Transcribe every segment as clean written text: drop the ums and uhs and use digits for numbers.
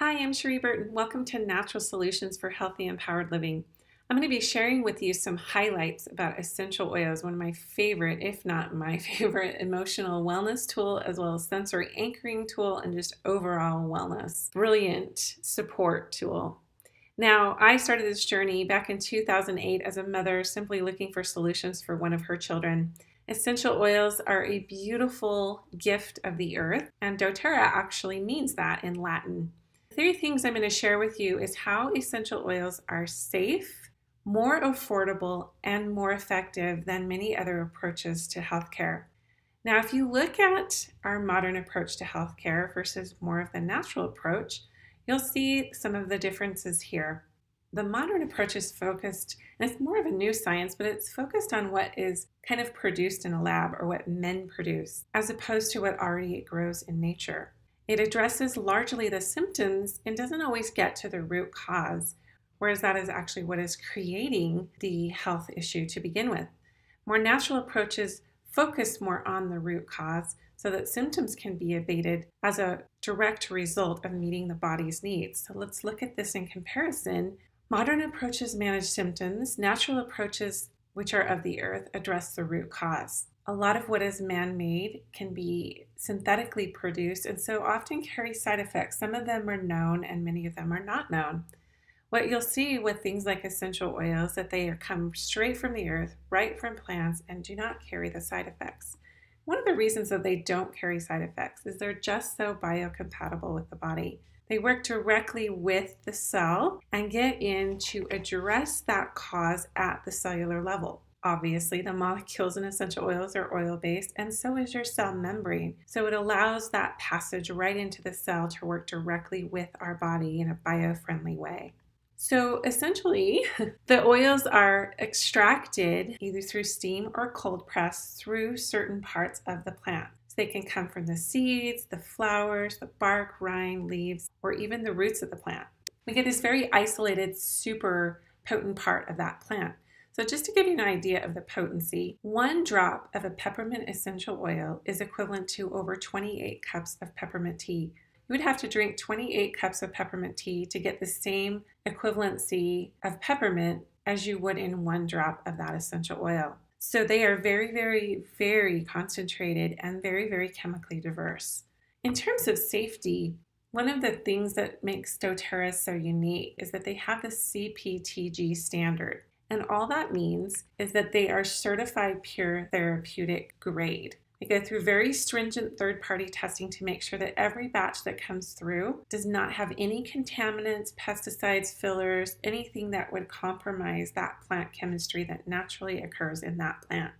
Hi, I'm Cherie Burton. Welcome to Natural Solutions for Healthy Empowered Living. I'm going to be sharing with you some highlights about essential oils, one of my favorite, if not my favorite, emotional wellness tool, as well as sensory anchoring tool and just overall wellness. Brilliant support tool. Now, I started this journey back in 2008 as a mother, simply looking for solutions for one of her children. Essential oils are a beautiful gift of the earth, and doTERRA actually means that in Latin. The three things I'm going to share with you is how essential oils are safe, more affordable, and more effective than many other approaches to healthcare. Now, if you look at our modern approach to healthcare versus more of the natural approach, you'll see some of the differences here. The modern approach is focused, and it's more of a new science, but it's focused on what is kind of produced in a lab or what men produce, as opposed to what already grows in nature. It addresses largely the symptoms and doesn't always get to the root cause, whereas that is actually what is creating the health issue to begin with. More natural approaches focus more on the root cause so that symptoms can be abated as a direct result of meeting the body's needs. So let's look at this in comparison. Modern approaches manage symptoms. Natural approaches, which are of the earth, address the root cause. A lot of what is man-made can be synthetically produced and so often carry side effects. Some of them are known and many of them are not known. What you'll see with things like essential oils that they come straight from the earth, right from plants, and do not carry the side effects. One of the reasons that they don't carry side effects is they're just so biocompatible with the body. They work directly with the cell and get in to address that cause at the cellular level. Obviously, the molecules in essential oils are oil-based, and so is your cell membrane. So it allows that passage right into the cell to work directly with our body in a bio-friendly way. So essentially, the oils are extracted either through steam or cold press through certain parts of the plant. So they can come from the seeds, the flowers, the bark, rind, leaves, or even the roots of the plant. We get this very isolated, super potent part of that plant. So just to give you an idea of the potency, 1 drop of a peppermint essential oil is equivalent to over 28 cups of peppermint tea. You would have to drink 28 cups of peppermint tea to get the same equivalency of peppermint as you would in 1 drop of that essential oil. So they are very, very, very concentrated and very, very chemically diverse. In terms of safety, one of the things that makes doTERRA so unique is that they have the CPTG standard. And all that means is that they are certified pure therapeutic grade. They go through very stringent third-party testing to make sure that every batch that comes through does not have any contaminants, pesticides, fillers, anything that would compromise that plant chemistry that naturally occurs in that plant.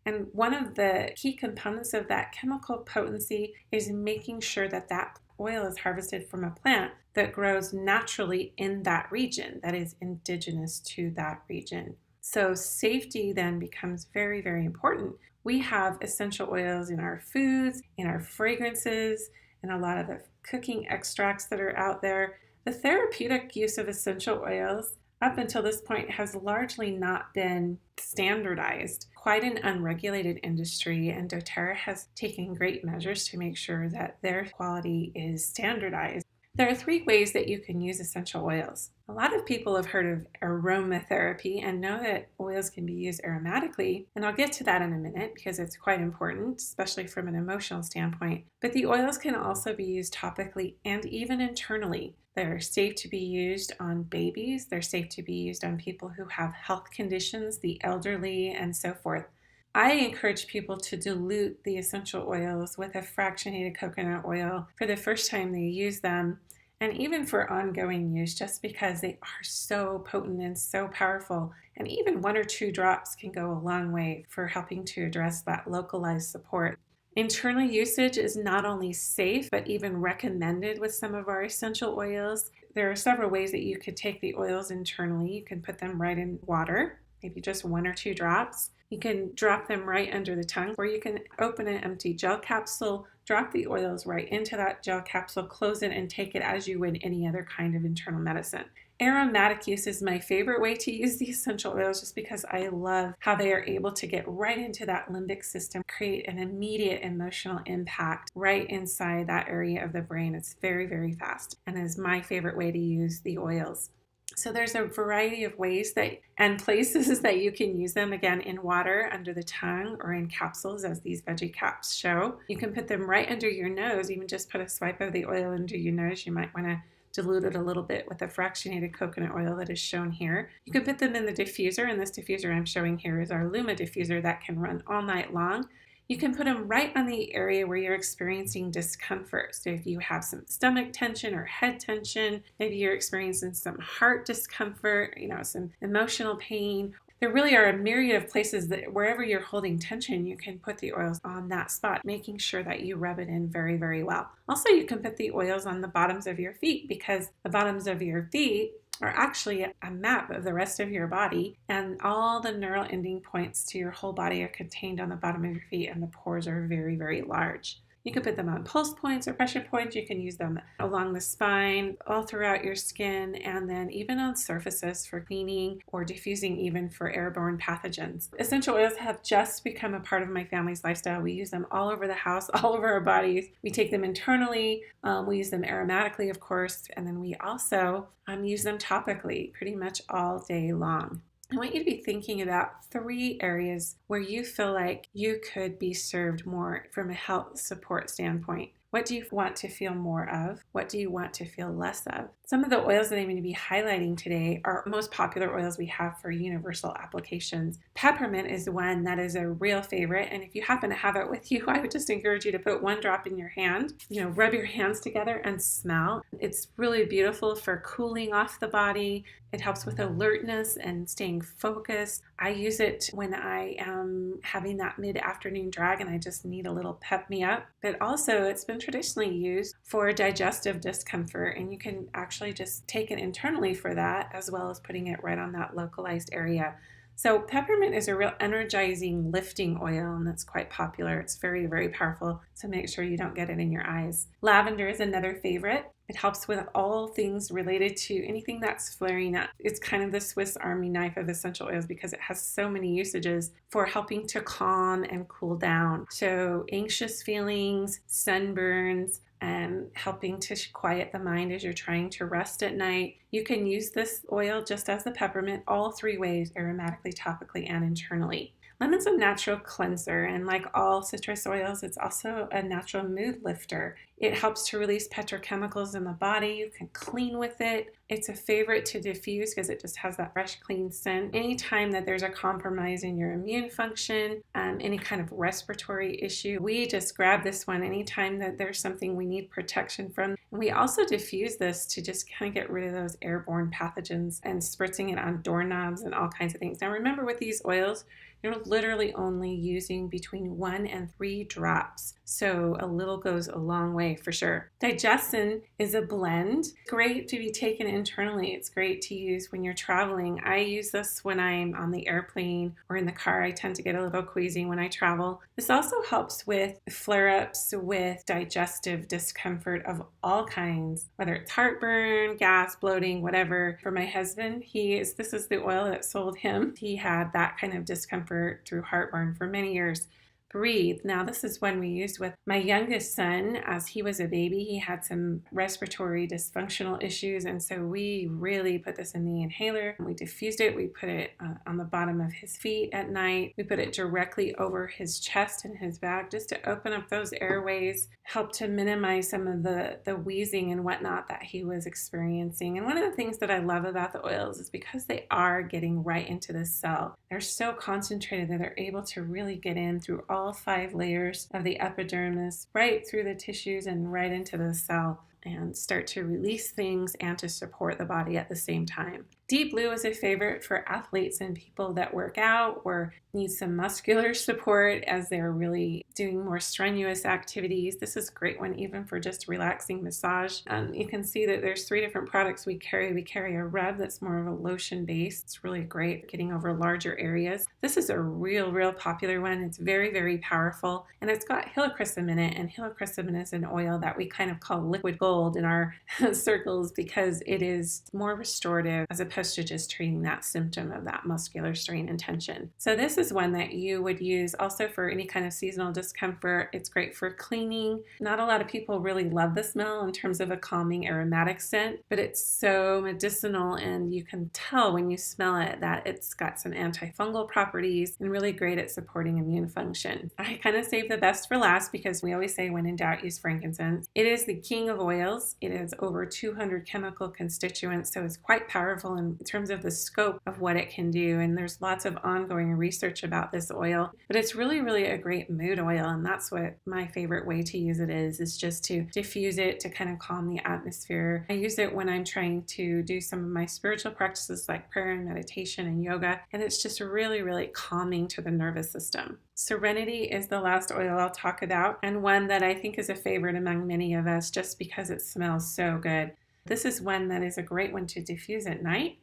And one of the key components of that chemical potency is making sure that that oil is harvested from a plant that grows naturally in that region, that is indigenous to that region. So safety then becomes very, very important. We have essential oils in our foods, in our fragrances, and a lot of the cooking extracts that are out there. The therapeutic use of essential oils up until this point has largely not been standardized. Quite an unregulated industry, and doTERRA has taken great measures to make sure that their quality is standardized. There are 3 ways that you can use essential oils. A lot of people have heard of aromatherapy and know that oils can be used aromatically, and I'll get to that in a minute because it's quite important, especially from an emotional standpoint. But the oils can also be used topically and even internally. They're safe to be used on babies, they're safe to be used on people who have health conditions, the elderly, and so forth. I encourage people to dilute the essential oils with a fractionated coconut oil for the first time they use them, and even for ongoing use, just because they are so potent and so powerful. And even 1 or 2 drops can go a long way for helping to address that localized support. Internal usage is not only safe, but even recommended with some of our essential oils. There are several ways that you could take the oils internally. You can put them right in water, maybe just 1 or 2 drops. You can drop them right under the tongue, or you can open an empty gel capsule, drop the oils right into that gel capsule, close it, and take it as you would any other kind of internal medicine. Aromatic use is my favorite way to use the essential oils, just because I love how they are able to get right into that limbic system, create an immediate emotional impact right inside that area of the brain. It's very, very fast, and is my favorite way to use the oils. So there's a variety of ways that and places that you can use them, again, in water, under the tongue, or in capsules, as these veggie caps show. You can put them right under your nose, even just put a swipe of the oil under your nose. You might want to dilute it a little bit with the fractionated coconut oil that is shown here. You can put them in the diffuser, and this diffuser I'm showing here is our Luma diffuser that can run all night long. You can put them right on the area where you're experiencing discomfort. So if you have some stomach tension or head tension, maybe you're experiencing some heart discomfort, some emotional pain. There really are a myriad of places that wherever you're holding tension, you can put the oils on that spot, making sure that you rub it in very, very well. Also, you can put the oils on the bottoms of your feet, because the bottoms of your feet are actually a map of the rest of your body, and all the neural ending points to your whole body are contained on the bottom of your feet, and the pores are very, very large. You can put them on pulse points or pressure points. You can use them along the spine, all throughout your skin, and then even on surfaces for cleaning or diffusing, even for airborne pathogens. Essential oils have just become a part of my family's lifestyle. We use them all over the house, all over our bodies. We take them internally. We use them aromatically, of course, and then we also use them topically pretty much all day long. I want you to be thinking about 3 areas where you feel like you could be served more from a health support standpoint. What do you want to feel more of? What do you want to feel less of? Some of the oils that I'm going to be highlighting today are most popular oils we have for universal applications. Peppermint is one that is a real favorite, and if you happen to have it with you, I would just encourage you to put 1 drop in your hand. Rub your hands together and smell. It's really beautiful for cooling off the body. It helps with alertness and staying focused. I use it when I am having that mid-afternoon drag and I just need a little pep me up. But also, it's been traditionally used for digestive discomfort, and you can actually just take it internally for that, as well as putting it right on that localized area. So peppermint is a real energizing, lifting oil, and that's quite popular. It's very, very powerful, so make sure you don't get it in your eyes. Lavender is another favorite. It helps with all things related to anything that's flaring up. It's kind of the Swiss Army knife of essential oils, because it has so many usages for helping to calm and cool down. So anxious feelings, sunburns, and helping to quiet the mind as you're trying to rest at night. You can use this oil just as the peppermint, all 3 ways: aromatically, topically, and internally. Lemon's a natural cleanser, and like all citrus oils, it's also a natural mood lifter. It helps to release petrochemicals in the body. You can clean with it. It's a favorite to diffuse because it just has that fresh, clean scent. Anytime that there's a compromise in your immune function, any kind of respiratory issue, we just grab this one anytime that there's something we need protection from. And we also diffuse this to just kind of get rid of those airborne pathogens, and spritzing it on doorknobs and all kinds of things. Now remember, with these oils, you're literally only using between 1 and 3 drops. So a little goes a long way for sure. Digestin is a blend. Great to be taken internally. It's great to use when you're traveling. I use this when I'm on the airplane or in the car. I tend to get a little queasy when I travel. This also helps with flare-ups, with digestive discomfort of all kinds, whether it's heartburn, gas, bloating, whatever. For my husband, this is the oil that sold him. He had that kind of discomfort through heartburn for many years. Breathe. Now, this is one we used with my youngest son as he was a baby. He had some respiratory dysfunctional issues, and so we really put this in the inhaler. We diffused it. We put it on the bottom of his feet at night. We put it directly over his chest and his back, just to open up those airways, help to minimize some of the wheezing and whatnot that he was experiencing. And one of the things that I love about the oils is because they are getting right into the cell. They're so concentrated that they're able to really get in through all 5 layers of the epidermis, right through the tissues and right into the cell. and start to release things and to support the body at the same time. Deep Blue is a favorite for athletes and people that work out or need some muscular support as they're really doing more strenuous activities. This is a great one even for just relaxing massage. You can see that there's 3 different products we carry. We carry a rub that's more of a lotion base. It's really great for getting over larger areas. This is a real popular one. It's very powerful, and it's got helichrysum in it, and helichrysum is an oil that we kind of call liquid gold in our circles because it is more restorative as opposed to just treating that symptom of that muscular strain and tension. So this is one that you would use also for any kind of seasonal discomfort. It's great for cleaning. Not a lot of people really love the smell in terms of a calming aromatic scent, but it's so medicinal, and you can tell when you smell it that it's got some antifungal properties and really great at supporting immune function. I kind of save the best for last because we always say when in doubt, use frankincense. It is the king of oils. It has over 200 chemical constituents, so it's quite powerful in terms of the scope of what it can do, and there's lots of ongoing research about this oil, but it's really a great mood oil, and that's what my favorite way to use it is just to diffuse it, to kind of calm the atmosphere. I use it when I'm trying to do some of my spiritual practices like prayer and meditation and yoga, and it's just really calming to the nervous system. Serenity is the last oil I'll talk about, and one that I think is a favorite among many of us just because it smells so good. This is one that is a great one to diffuse at night,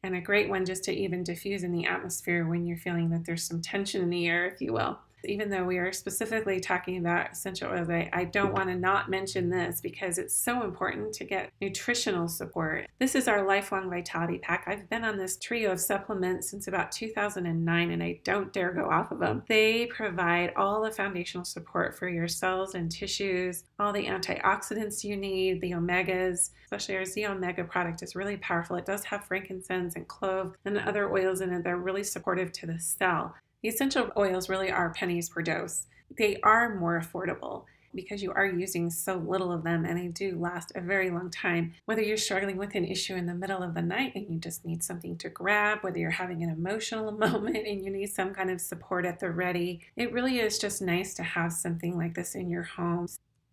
and a great one just to even diffuse in the atmosphere when you're feeling that there's some tension in the air, if you will. Even though we are specifically talking about essential oils, I don't want to not mention this because it's so important to get nutritional support. This is our Lifelong Vitality Pack. I've been on this trio of supplements since about 2009, and I don't dare go off of them. They provide all the foundational support for your cells and tissues, all the antioxidants you need, the omegas, especially our Z Omega product is really powerful. It does have frankincense and clove and other oils in it that are really supportive to the cell. The essential oils really are pennies per dose. They are more affordable because you are using so little of them, and they do last a very long time. Whether you're struggling with an issue in the middle of the night and you just need something to grab, whether you're having an emotional moment and you need some kind of support at the ready, it really is just nice to have something like this in your home.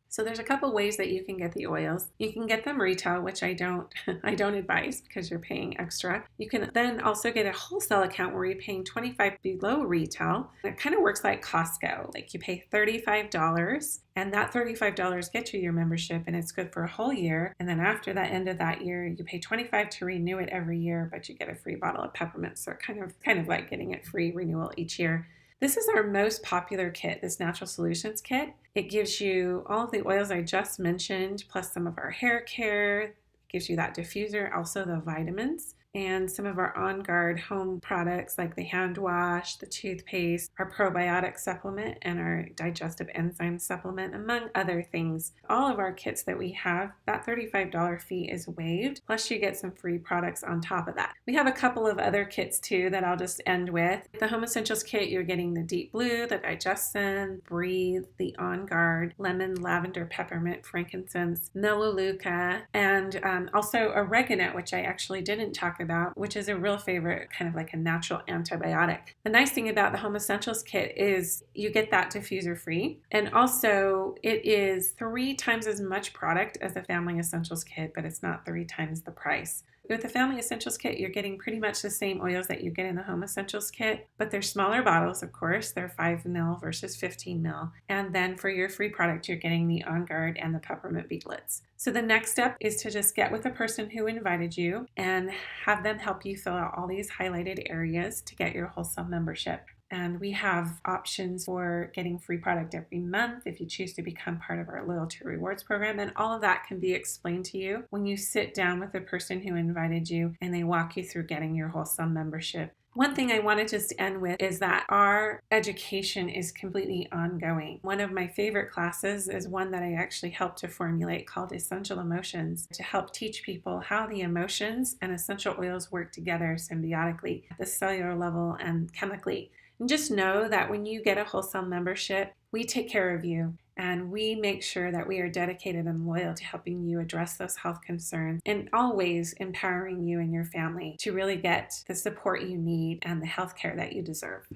So there's a couple ways that you can get the oils. You can get them retail, which I don't advise because you're paying extra. You can then also get a wholesale account where you're paying $25 below retail. It kind of works like Costco. Like you pay $35 and that $35 gets you your membership, and it's good for a whole year. And then after that end of that year, you pay $25 to renew it every year, but you get a free bottle of peppermint. So kind of like getting a free renewal each year. This is our most popular kit, this Natural Solutions kit. It gives you all of the oils I just mentioned, plus some of our hair care. It gives you that diffuser, also the vitamins, and some of our On Guard home products like the hand wash, the toothpaste, our probiotic supplement, and our digestive enzyme supplement, among other things. All of our kits that we have, that $35 fee is waived, plus you get some free products on top of that. We have a couple of other kits too that I'll just end with. The Home Essentials kit, you're getting the Deep Blue, the Digestin, Breathe, the On Guard, lemon, lavender, peppermint, frankincense, melaleuca, and also oregano, which I actually didn't talk about, which is a real favorite, kind of like a natural antibiotic. The nice thing about the Home Essentials kit is you get that diffuser free, and also it is 3 times as much product as the Family Essentials kit, but it's not 3 times the price. With the Family Essentials kit, you're getting pretty much the same oils that you get in the Home Essentials kit, but they're smaller bottles, of course. They're 5 ml versus 15 ml. And then for your free product, you're getting the On Guard and the peppermint beetlets. So the next step is to just get with the person who invited you and have them help you fill out all these highlighted areas to get your wholesale membership. And we have options for getting free product every month if you choose to become part of our loyalty rewards program. And all of that can be explained to you when you sit down with the person who invited you and they walk you through getting your wholesale membership. One thing I want to just end with is that our education is completely ongoing. One of my favorite classes is one that I actually helped to formulate called Essential Emotions, to help teach people how the emotions and essential oils work together symbiotically at the cellular level and chemically. And just know that when you get a wholesale membership, we take care of you and we make sure that we are dedicated and loyal to helping you address those health concerns and always empowering you and your family to really get the support you need and the health care that you deserve.